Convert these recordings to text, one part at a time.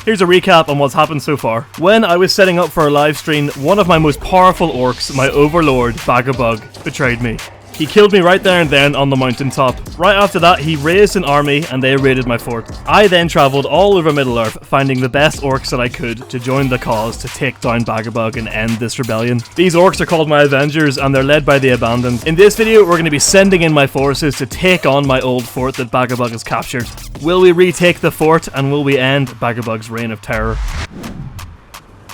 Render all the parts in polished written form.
Here's a recap on what's happened so far. When I was setting up for a live stream, one of my most powerful orcs, my overlord, Bagabug, betrayed me. He killed me right there and then on the mountaintop. Right after that, he raised an army and they raided my fort. I then travelled all over Middle-earth, finding the best orcs that I could to join the cause to take down Bagabug and end this rebellion. These orcs are called my Avengers and they're led by the Abandoned. In this video, we're going to be sending in my forces to take on my old fort that Bagabug has captured. Will we retake the fort and will we end Bagabug's reign of terror?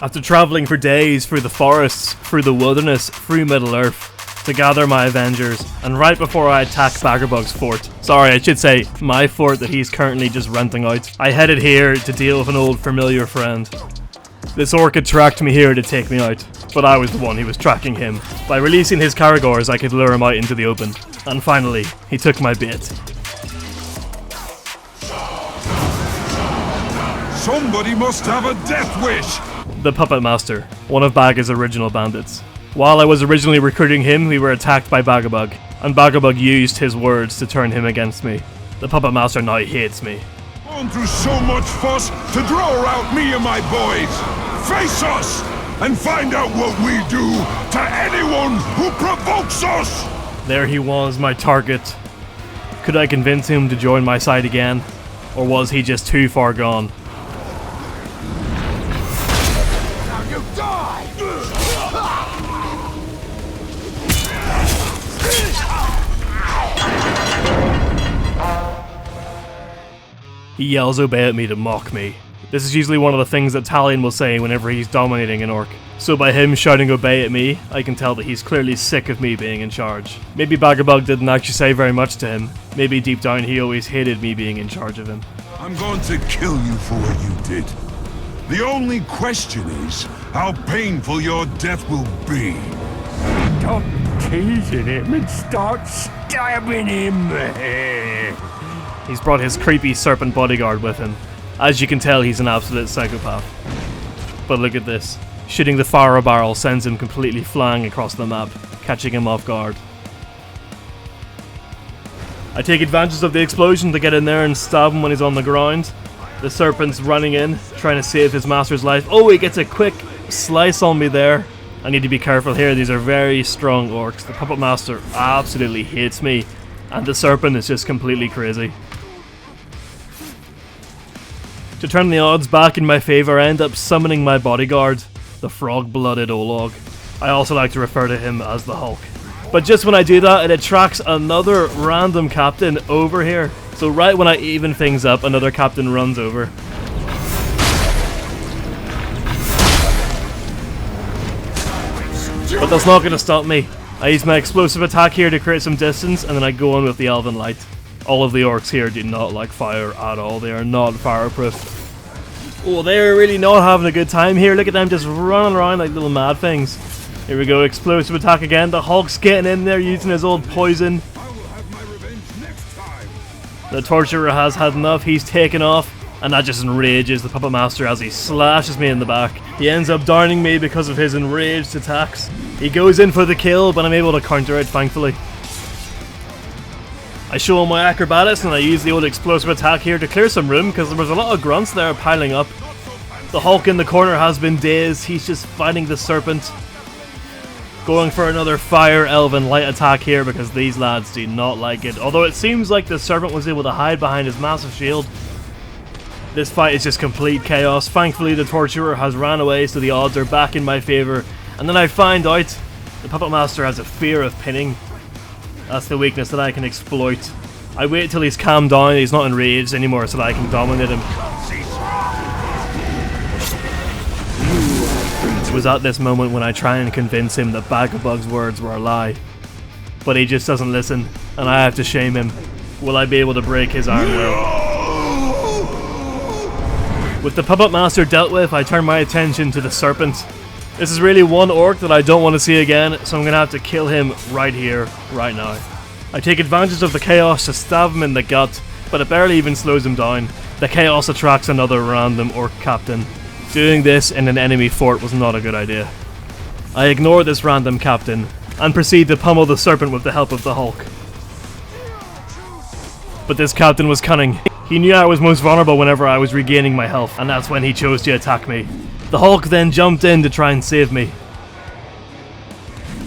After travelling for days through the forests, through the wilderness, through Middle-earth, to gather my Avengers, and right before I attack Bagabug's fort, sorry, I should say my fort that he's currently just renting out, I headed here to deal with an old familiar friend. This orc had tracked me here to take me out, but I was the one who was tracking him. By releasing his Caragors, I could lure him out into the open, and finally, he took my bait. Somebody must have a death wish! The Puppet Master, one of Bag's original bandits. While I was originally recruiting him, we were attacked by Bagabug, and Bagabug used his words to turn him against me. The Puppet Master now hates me. Gone through so much fuss to draw out me and my boys! Face us! And find out what we do to anyone who provokes us! There he was, my target. Could I convince him to join my side again? Or was he just too far gone? Now you die! He yells obey at me to mock me. This is usually one of the things that Talion will say whenever he's dominating an orc. So by him shouting obey at me, I can tell that he's clearly sick of me being in charge. Maybe Bagabug didn't actually say very much to him. Maybe deep down he always hated me being in charge of him. I'm going to kill you for what you did. The only question is how painful your death will be. Stop teasing him and start stabbing him. He's brought his creepy serpent bodyguard with him. As you can tell, he's an absolute psychopath. But look at this. Shooting the fire barrel sends him completely flying across the map, catching him off guard. I take advantage of the explosion to get in there and stab him when he's on the ground. The serpent's running in, trying to save his master's life. Oh, he gets a quick slice on me there. I need to be careful here, these are very strong orcs. The Puppet Master absolutely hates me, and the serpent is just completely crazy. To turn the odds back in my favour, I end up summoning my bodyguard, the frog-blooded Olog. I also like to refer to him as the Hulk. But just when I do that, it attracts another random captain over here. So right when I even things up, another captain runs over. But that's not going to stop me. I use my explosive attack here to create some distance, and then I go in with the Elven Light. All of the orcs here do not like fire at all. They are not fireproof. Oh, they're really not having a good time here. Look at them just running around like little mad things. Here we go, explosive attack again. The Hulk's getting in there using his old poison. The Torturer has had enough. He's taken off. And that just enrages the Puppet Master as he slashes me in the back. He ends up downing me because of his enraged attacks. He goes in for the kill, but I'm able to counter it, thankfully. I show him my acrobatics and I use the old explosive attack here to clear some room because there was a lot of grunts there piling up. The Hulk in the corner has been dazed. He's just fighting the serpent. Going for another fire elven light attack here because these lads do not like it. Although it seems like the serpent was able to hide behind his massive shield. This fight is just complete chaos. Thankfully the Torturer has ran away, so the odds are back in my favour. And then I find out the Puppet Master has a fear of pinning. That's the weakness that I can exploit. I wait till he's calmed down, he's not enraged anymore, so that I can dominate him. It was at this moment when I try and convince him that Bagabug's words were a lie. But he just doesn't listen, and I have to shame him. Will I be able to break his iron will? With the Puppet Master dealt with, I turn my attention to the Serpent. This is really one orc that I don't want to see again, so I'm going to have to kill him right here, right now. I take advantage of the chaos to stab him in the gut, but it barely even slows him down. The chaos attracts another random orc captain. Doing this in an enemy fort was not a good idea. I ignore this random captain, and proceed to pummel the Serpent with the help of the Hulk. But this captain was cunning. He knew I was most vulnerable whenever I was regaining my health, and that's when he chose to attack me. The Hulk then jumped in to try and save me.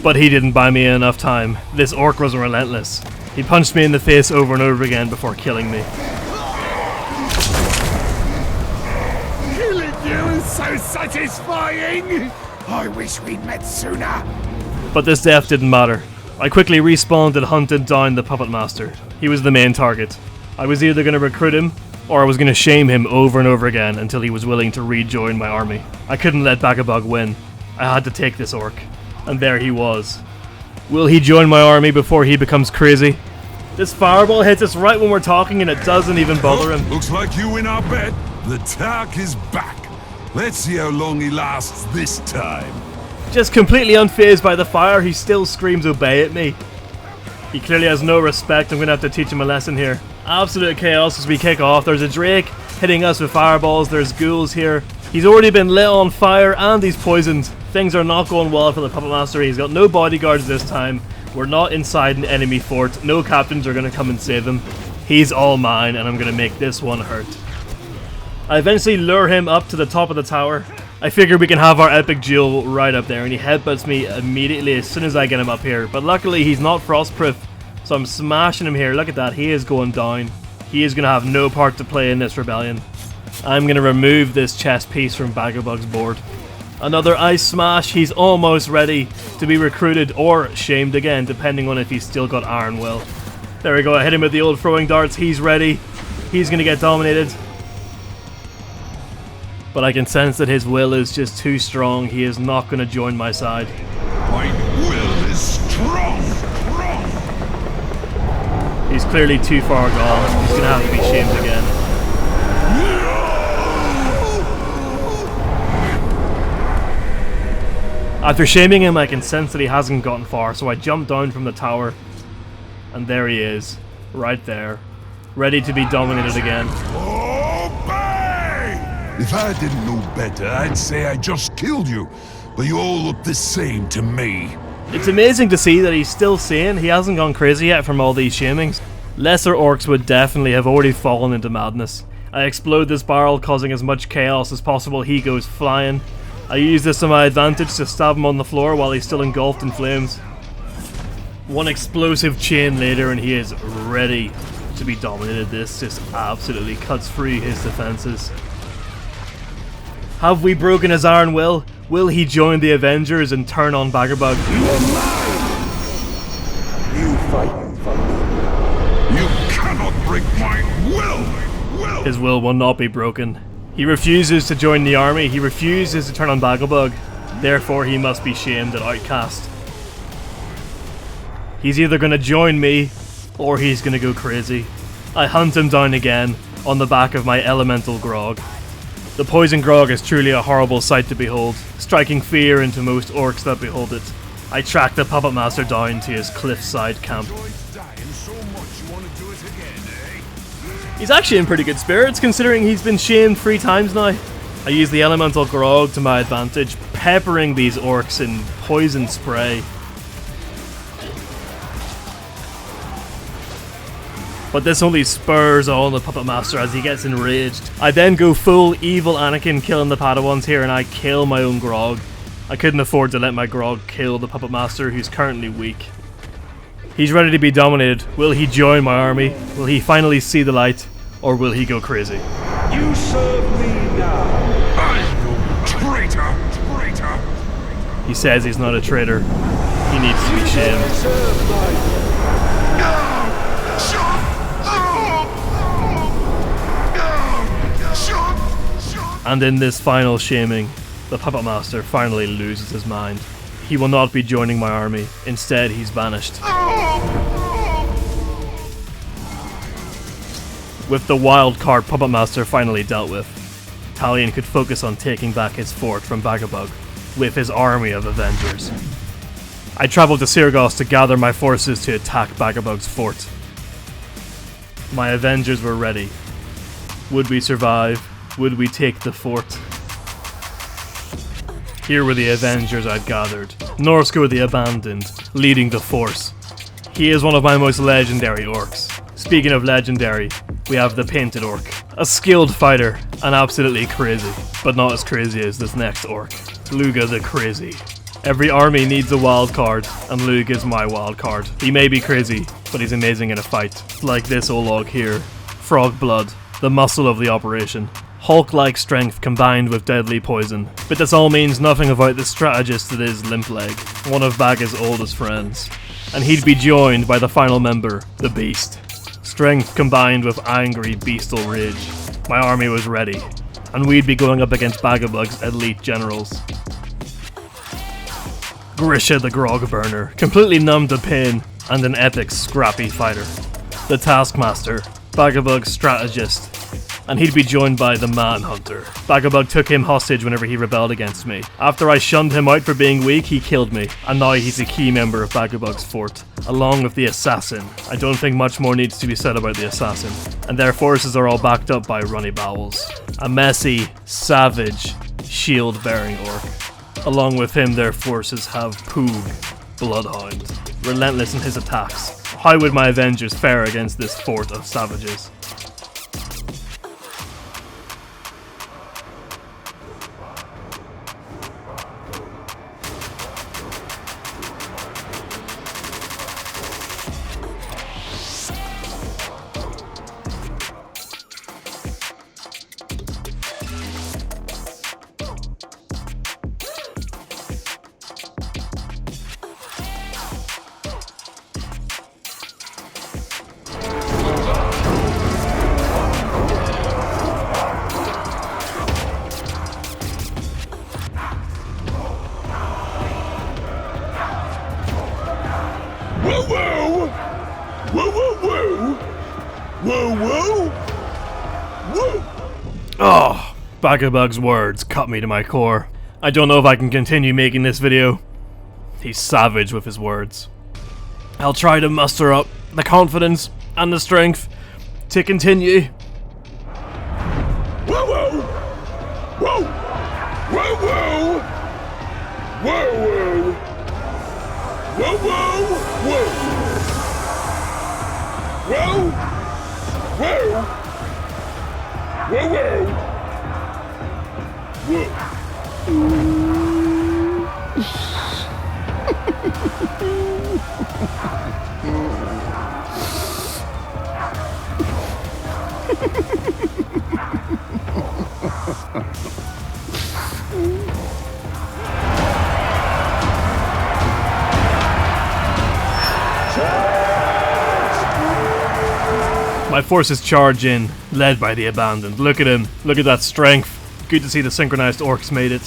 But he didn't buy me enough time. This orc was relentless. He punched me in the face over and over again before killing me. Killing you is so satisfying! I wish we'd met sooner. But this death didn't matter. I quickly respawned and hunted down the Puppet Master. He was the main target. I was either going to recruit him, or I was going to shame him over and over again until he was willing to rejoin my army. I couldn't let Bagabug win. I had to take this orc. And there he was. Will he join my army before he becomes crazy? This fireball hits us right when we're talking and it doesn't even bother him. Looks like you in our bet. The Tark is back. Let's see how long he lasts this time. Just completely unfazed by the fire, he still screams obey at me. He clearly has no respect. I'm going to have to teach him a lesson here. Absolute chaos as we kick off. There's a Drake hitting us with fireballs. There's ghouls here. He's already been lit on fire and he's poisoned. Things are not going well for the Puppet Master. He's got no bodyguards this time. We're not inside an enemy fort. No captains are going to come and save him. He's all mine and I'm going to make this one hurt. I eventually lure him up to the top of the tower. I figure we can have our epic duel right up there, and he headbutts me immediately as soon as I get him up here. But luckily he's not frostproof, so I'm smashing him here. Look at that, he is going down. He is going to have no part to play in this rebellion. I'm going to remove this chess piece from Bagabug's board. Another ice smash. He's almost ready to be recruited or shamed again, depending on if he's still got Iron Will. There we go, I hit him with the old throwing darts. He's ready. He's going to get dominated. But I can sense that his will is just too strong. He is not going to join my side. My will is strong. He's clearly too far gone. He's going to have to be shamed again. After shaming him, I can sense that he hasn't gotten far, so I jump down from the tower. And there he is, right there, ready to be dominated again. If I didn't know better, I'd say I just killed you. But you all look the same to me. It's amazing to see that he's still sane. He hasn't gone crazy yet from all these shamings. Lesser orcs would definitely have already fallen into madness. I explode this barrel, causing as much chaos as possible. He goes flying. I use this to my advantage to stab him on the floor while he's still engulfed in flames. One explosive chain later and he is ready to be dominated. This just absolutely cuts through his defenses. Have we broken his Iron Will? Will he join the Avengers and turn on Bagabug? You are mine! You fight. You cannot break my will! His will not be broken. He refuses to join the army. He refuses to turn on Bagabug. Therefore, he must be shamed and outcast. He's either going to join me, or he's going to go crazy. I hunt him down again, on the back of my elemental grog. The poison grog is truly a horrible sight to behold, striking fear into most orcs that behold it. I track the Puppet Master down to his cliffside camp. He's actually in pretty good spirits, considering he's been shamed 3 times now. I use the elemental grog to my advantage, peppering these orcs in poison spray. But this only spurs on the Puppet Master as he gets enraged. I then go full evil Anakin, killing the Padawans here, and I kill my own grog. I couldn't afford to let my grog kill the Puppet Master, who's currently weak. He's ready to be dominated. Will he join my army? Will he finally see the light? Or will he go crazy? You serve me now. I, traitor! He says he's not a traitor. He needs to be shamed. And in this final shaming, the Puppet Master finally loses his mind. He will not be joining my army. Instead, he's vanished. With the wild card Puppet Master finally dealt with, Talion could focus on taking back his fort from Bagabug with his army of Avengers. I travelled to Sirgos to gather my forces to attack Bagabug's fort. My Avengers were ready. Would we survive? Would we take the fort? Here were the Avengers I'd gathered. Norsko the Abandoned, leading the force. He is one of my most legendary orcs. Speaking of legendary, we have the Painted Orc. A skilled fighter, and absolutely crazy. But not as crazy as this next orc. Luga the Crazy. Every army needs a wild card, and Lug is my wild card. He may be crazy, but he's amazing in a fight. Like this Olog here. Frog blood, the muscle of the operation. Hulk-like strength combined with deadly poison. But this all means nothing about the strategist that is Limpleg, one of Baga's oldest friends. And he'd be joined by the final member, the Beast. Strength combined with angry beastal rage. My army was ready, and we'd be going up against Bagabug's elite generals. Grisha the Grog Burner, completely numb to pain, and an epic scrappy fighter. The Taskmaster, Bagabug's strategist, and he'd be joined by the Manhunter. Bagabug took him hostage whenever he rebelled against me. After I shunned him out for being weak, he killed me, and now he's a key member of Bagabug's fort, along with the Assassin. I don't think much more needs to be said about the Assassin, and their forces are all backed up by Runny Bowels, a messy, savage, shield-bearing orc. Along with him, their forces have Poog, Bloodhound, relentless in his attacks. How would my Avengers fare against this fort of savages? Oh, Bagabug's words cut me to my core. I don't know if I can continue making this video. He's savage with his words. I'll try to muster up the confidence and the strength to continue. Whoa, whoa! Whoa! Whoa, whoa! Whoa, whoa! Whoa, whoa! Whoa! Whoa! Whoa! Whoa, whoa! Whoa! My forces charge in, led by the Abandoned. Look at him. Look at that strength. Good to see the synchronized orcs made it.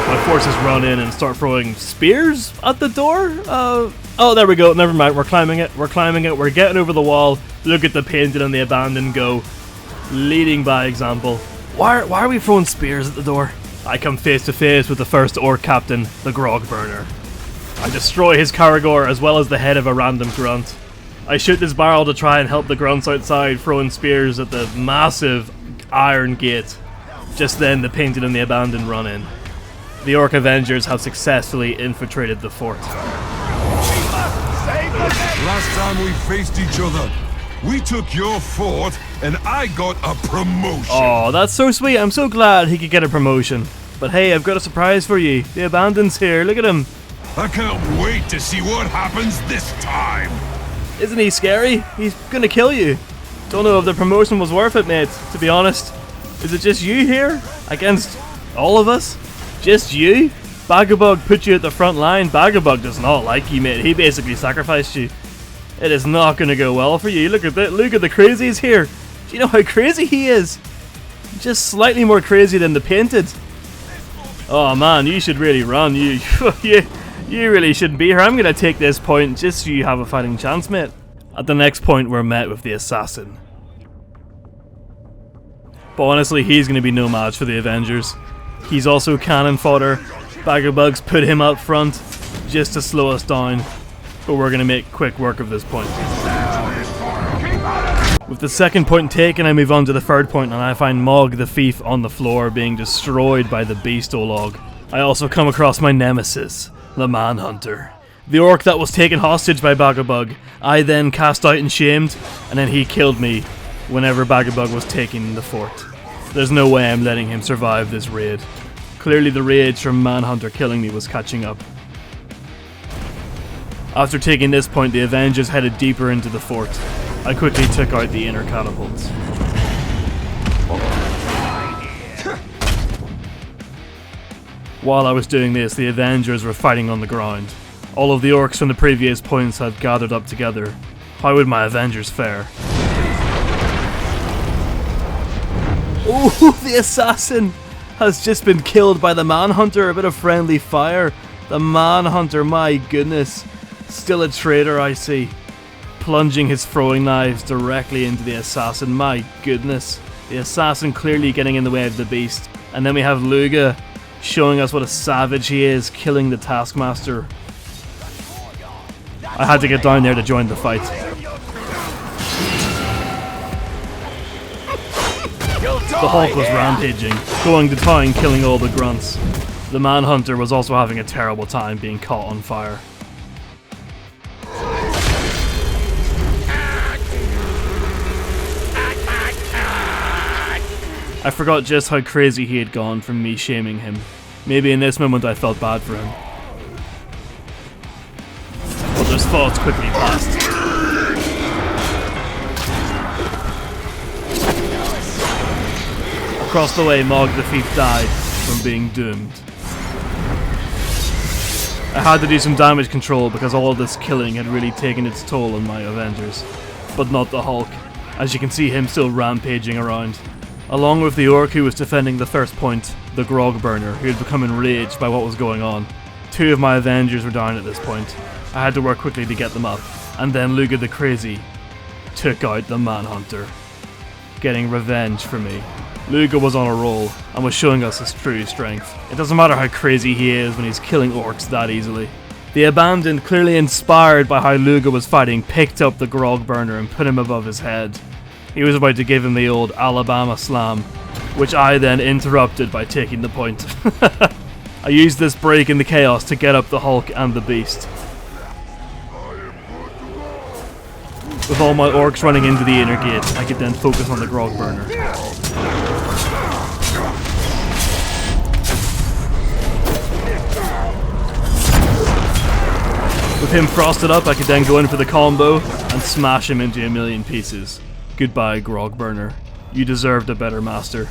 My forces run in and start throwing spears at the door. Oh, there we go. Never mind. We're climbing it. We're climbing it. We're getting over the wall. Look at the Painted and the Abandoned go. Leading by example. Why are we throwing spears at the door? I come face to face with the first orc captain, the Grog Burner. I destroy his Caragor as well as the head of a random grunt. I shoot this barrel to try and help the grunts outside, throwing spears at the massive iron gate. Just then, the Painted and the Abandoned run in. The Orc Avengers have successfully infiltrated the fort. Last time we faced each other, we took your fort and I got a promotion. Oh, that's so sweet. I'm so glad he could get a promotion. But hey, I've got a surprise for you. The Abandoned's here. Look at him. I can't wait to see what happens this time. Isn't he scary? He's gonna kill you. Don't know if the promotion was worth it, mate, to be honest. Is it just you here? Against all of us? Just you? Bagabug put you at the front line. Bagabug does not like you, mate. He basically sacrificed you. It is not gonna go well for you. Look at that. Look at the crazies here. Do you know how crazy he is? Just slightly more crazy than the Painted. Oh man, you should really run. You really shouldn't be here. I'm going to take this point just so you have a fighting chance, mate. At the next point, we're met with the Assassin. But honestly, he's going to be no match for the Avengers. He's also cannon fodder. Bagabug's put him up front just to slow us down. But we're going to make quick work of this point. With the second point taken, I move on to the third point, and I find Mog the Thief on the floor being destroyed by the Beast Olog. I also come across my nemesis, the Manhunter. The orc that was taken hostage by Bagabug, I then cast out and shamed, and then he killed me whenever Bagabug was taking the fort. There's no way I'm letting him survive this raid. Clearly the rage from Manhunter killing me was catching up. After taking this point, the Avengers headed deeper into the fort. I quickly took out the inner catapults. While I was doing this, the Avengers were fighting on the ground. All of the orcs from the previous points had gathered up together. How would my Avengers fare? Oh, the assassin has just been killed by the Manhunter. A bit of friendly fire. The Manhunter, my goodness. Still a traitor, I see. Plunging his throwing knives directly into the assassin. My goodness. The assassin clearly getting in the way of the beast. And then we have Luga showing us what a savage he is, killing the Taskmaster. I had to get down there to join the fight. The Hulk was rampaging, going to town, killing all the grunts. The Manhunter was also having a terrible time being caught on fire. I forgot just how crazy he had gone from me shaming him. Maybe in this moment I felt bad for him. But those thoughts quickly passed. Across the way, Mog the Thief died from being doomed. I had to do some damage control because all of this killing had really taken its toll on my Avengers. But not the Hulk, as you can see him still rampaging around. Along with the orc who was defending the first point, the Grog Burner, who had become enraged by what was going on. 2 of my Avengers were down at this point. I had to work quickly to get them up, and then Luga the Crazy took out the Manhunter, getting revenge for me. Luga was on a roll, and was showing us his true strength. It doesn't matter how crazy he is when he's killing orcs that easily. The Abandoned, clearly inspired by how Luga was fighting, picked up the Grog Burner and put him above his head. He was about to give him the old Alabama slam, which I then interrupted by taking the point. I used this break in the chaos to get up the Hulk and the Beast. With all my orcs running into the inner gate, I could then focus on the Grog Burner. With him frosted up, I could then go in for the combo and smash him into a million pieces. Goodbye, Grog Burner. You deserved a better master.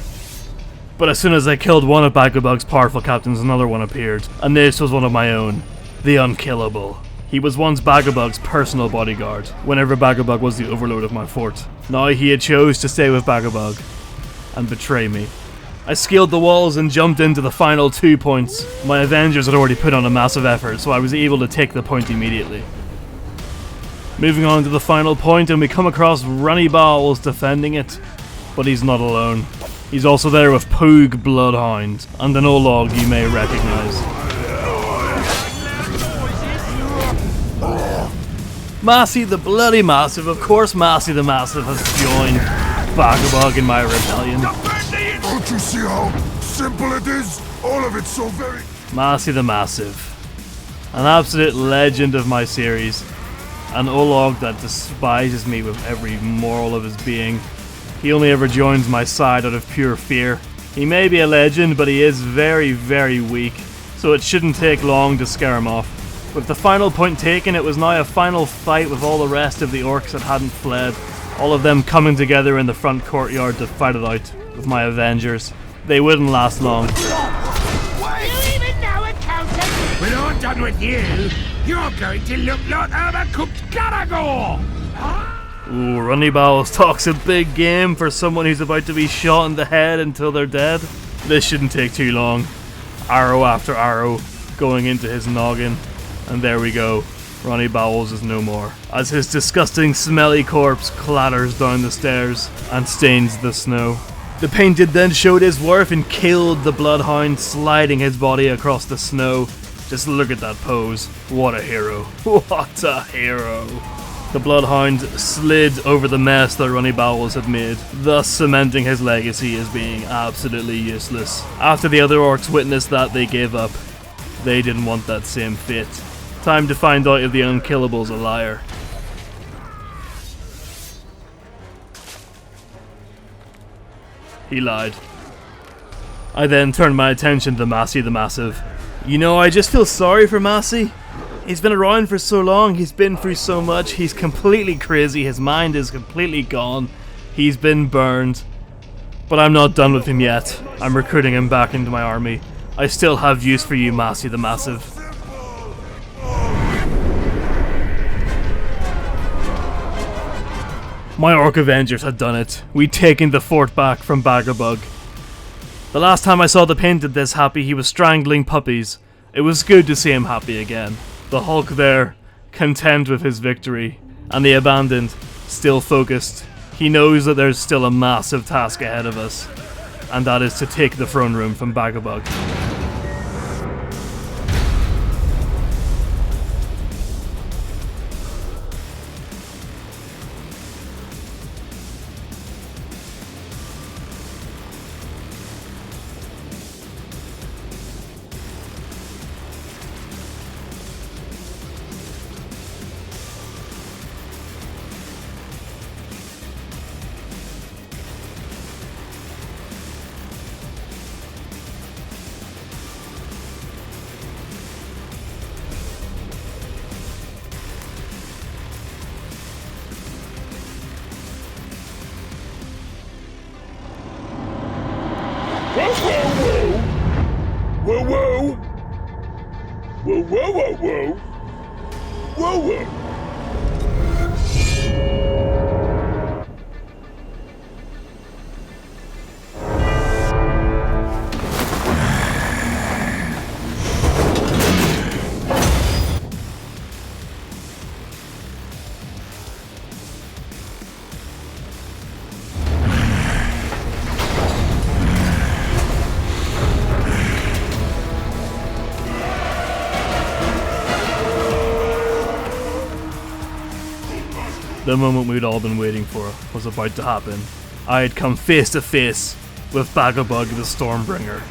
But as soon as I killed one of Bagabug's powerful captains, another one appeared, and this was one of my own, the Unkillable. He was once Bagabug's personal bodyguard, whenever Bagabug was the overlord of my fort. Now he had chose to stay with Bagabug and betray me. I scaled the walls and jumped into the final 2 points. My Avengers had already put on a massive effort, so I was able to take the point immediately. Moving on to the final point, and we come across Runny Bowels defending it, but he's not alone. He's also there with Poog Bloodhound, and an Olog you may recognise. Massey the Bloody Massive, of course Massey the Massive has joined Bagabug in my rebellion. Don't you see how simple it is? All of it's so very... Massey the Massive. An absolute legend of my series. An Olog that despises me with every moral of his being. He only ever joins my side out of pure fear. He may be a legend, but he is very, very weak, so it shouldn't take long to scare him off. With the final point taken, it was now a final fight with all the rest of the orcs that hadn't fled. All of them coming together in the front courtyard to fight it out with my Avengers. They wouldn't last long. We're not done with you. You're going to look like overcooked Garagor. Ooh, Runny Bowels talks a big game for someone who's about to be shot in the head until they're dead. This shouldn't take too long. Arrow after arrow going into his noggin. And there we go. Runny Bowels is no more, as his disgusting smelly corpse clatters down the stairs and stains the snow. The painted then showed his worth and killed the Bloodhound, sliding his body across the snow. Just look at that pose. What a hero. What a hero. The Bloodhound slid over the mess that Runny Bowels had made, thus cementing his legacy as being absolutely useless. After the other orcs witnessed that, they gave up. They didn't want that same fate. Time to find out if the unkillable's a liar. He lied. I then turned my attention to Massey the Massive. You know, I just feel sorry for Massey. He's been around for so long, he's been through so much, he's completely crazy, his mind is completely gone, he's been burned. But I'm not done with him yet. I'm recruiting him back into my army. I still have use for you, Massey the Massive. My orc Avengers had done it. We'd taken the fort back from Bagabug. The last time I saw the painted this happy, he was strangling puppies. It was good to see him happy again. The Hulk there, content with his victory, and the Abandoned, still focused. He knows that there's still a massive task ahead of us, and that is to take the throne room from Bagabug. Whoa, whoa! Whoa, whoa, whoa, whoa! Whoa, whoa! The moment we'd all been waiting for was about to happen. I had come face to face with Bagabug the Stormbringer.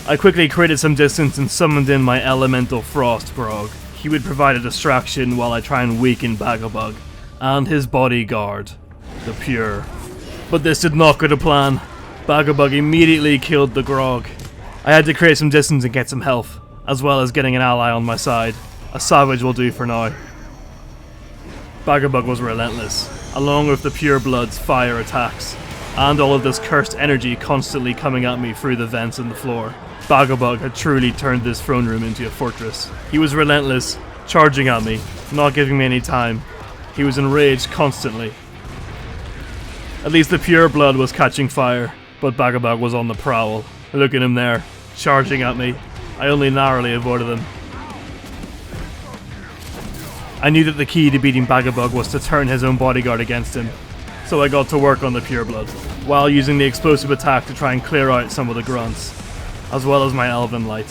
I quickly created some distance and summoned in my elemental Frost Grog. He would provide a distraction while I try and weaken Bagabug and his bodyguard, the Pure. But this did not go to plan. Bagabug immediately killed the Grog. I had to create some distance and get some health, as well as getting an ally on my side. A Savage will do for now. Bagabug was relentless, along with the Pure Blood's fire attacks, and all of this cursed energy constantly coming at me through the vents in the floor. Bagabug had truly turned this throne room into a fortress. He was relentless, charging at me, not giving me any time. He was enraged constantly. At least the Pure Blood was catching fire, but Bagabug was on the prowl. Look at him there, charging at me. I only narrowly avoided him. I knew that the key to beating Bagabug was to turn his own bodyguard against him, so I got to work on the Pure Blood, while using the explosive attack to try and clear out some of the grunts, as well as my Elven Light.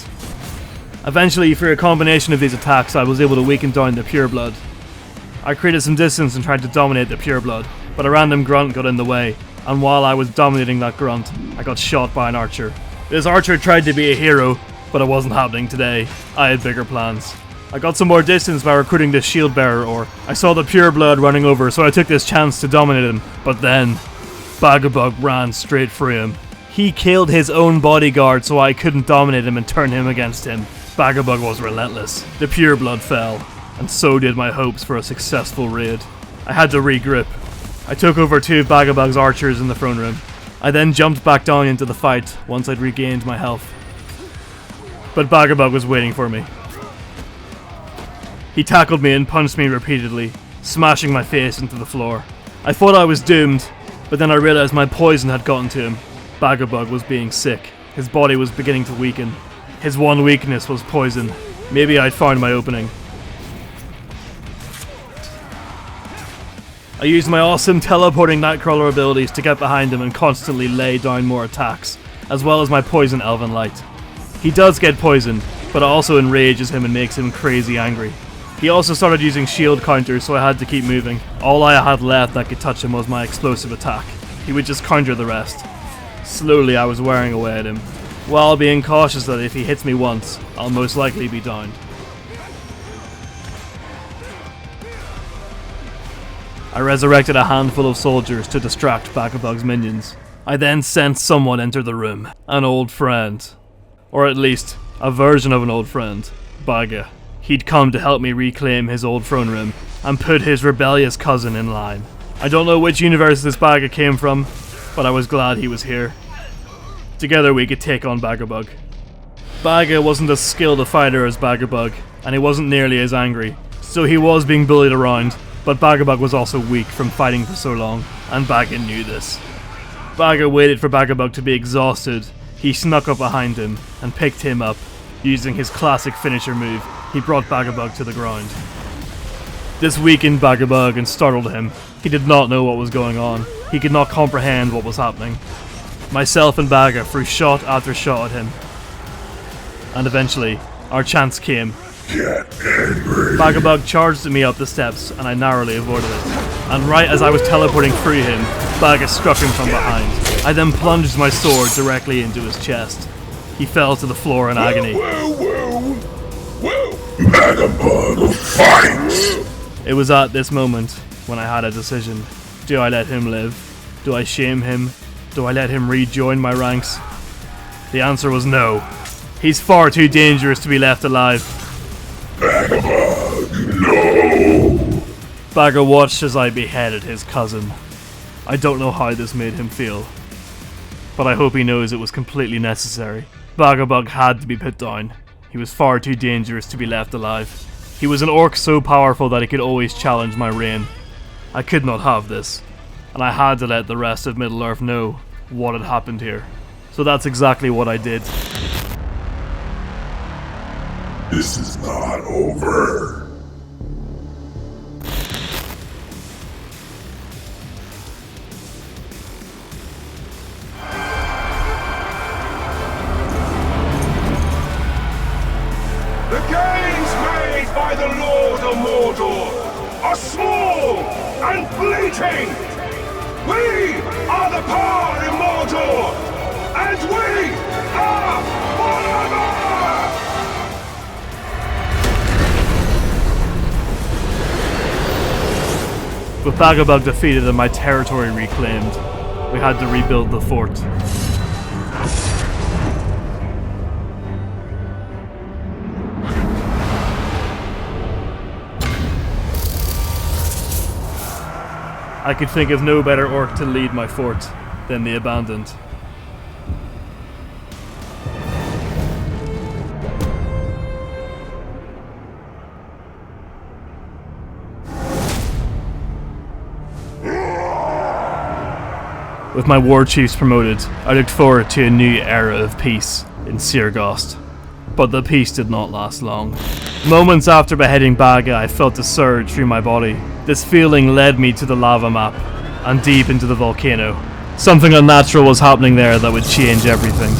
Eventually, through a combination of these attacks, I was able to weaken down the Pure Blood. I created some distance and tried to dominate the Pure Blood, but a random grunt got in the way, and while I was dominating that grunt, I got shot by an archer. This archer tried to be a hero, but it wasn't happening today. I had bigger plans. I got some more distance by recruiting this shield bearer orc. I saw the Pure Blood running over, so I took this chance to dominate him, but then Bagabug ran straight through him. He killed his own bodyguard, so I couldn't dominate him and turn him against him. Bagabug was relentless. The Pure Blood fell, and so did my hopes for a successful raid. I had to regroup. I took over 2 of Bagabug's archers in the throne room. I then jumped back down into the fight once I'd regained my health. But Bagabug was waiting for me. He tackled me and punched me repeatedly, smashing my face into the floor. I thought I was doomed, but then I realized my poison had gotten to him. Bagabug was being sick. His body was beginning to weaken. His one weakness was poison. Maybe I'd found my opening. I used my awesome teleporting Nightcrawler abilities to get behind him and constantly lay down more attacks, as well as my poison Elven Light. He does get poisoned, but it also enrages him and makes him crazy angry. He also started using shield counters, so I had to keep moving. All I had left that could touch him was my explosive attack. He would just counter the rest. Slowly I was wearing away at him, while being cautious that if he hits me once, I'll most likely be downed. I resurrected a handful of soldiers to distract Bagabug's minions. I then sensed someone enter the room. An old friend. Or at least, a version of an old friend. Baga. He'd come to help me reclaim his old throne room and put his rebellious cousin in line. I don't know which universe this Baga came from, but I was glad he was here. Together we could take on Bagabug. Baga wasn't as skilled a fighter as Bagabug, and he wasn't nearly as angry, so he was being bullied around, but Bagabug was also weak from fighting for so long, and Baga knew this. Baga waited for Bagabug to be exhausted. He snuck up behind him and picked him up. Using his classic finisher move, he brought Bagabug to the ground. This weakened Bagabug and startled him. He did not know what was going on. He could not comprehend what was happening. Myself and Baga threw shot after shot at him. And eventually, our chance came. Bagabug charged at me up the steps, and I narrowly avoided it. And right as I was teleporting through him, Baga struck him from behind. I then plunged my sword directly into his chest. He fell to the floor in agony. Bagabug, fight! It was at this moment when I had a decision. Do I let him live? Do I shame him? Do I let him rejoin my ranks? The answer was no. He's far too dangerous to be left alive. Bagabug, no! Baga watched as I beheaded his cousin. I don't know how this made him feel, but I hope he knows it was completely necessary. Bagabug had to be put down. He was far too dangerous to be left alive. He was an orc so powerful that he could always challenge my reign. I could not have this, and I had to let the rest of Middle-earth know what had happened here. So that's exactly what I did. This is not over. The gains made by the Lord of Mordor are small and fleeting. We are the power in Mordor, and we are forever! With Bagabug defeated and my territory reclaimed, we had to rebuild the fort. I could think of no better orc to lead my fort than the Abandoned. With my war chiefs promoted, I looked forward to a new era of peace in Sirgost. But the peace did not last long. Moments after beheading Baga, I felt a surge through my body. This feeling led me to the lava map, and deep into the volcano. Something unnatural was happening there that would change everything.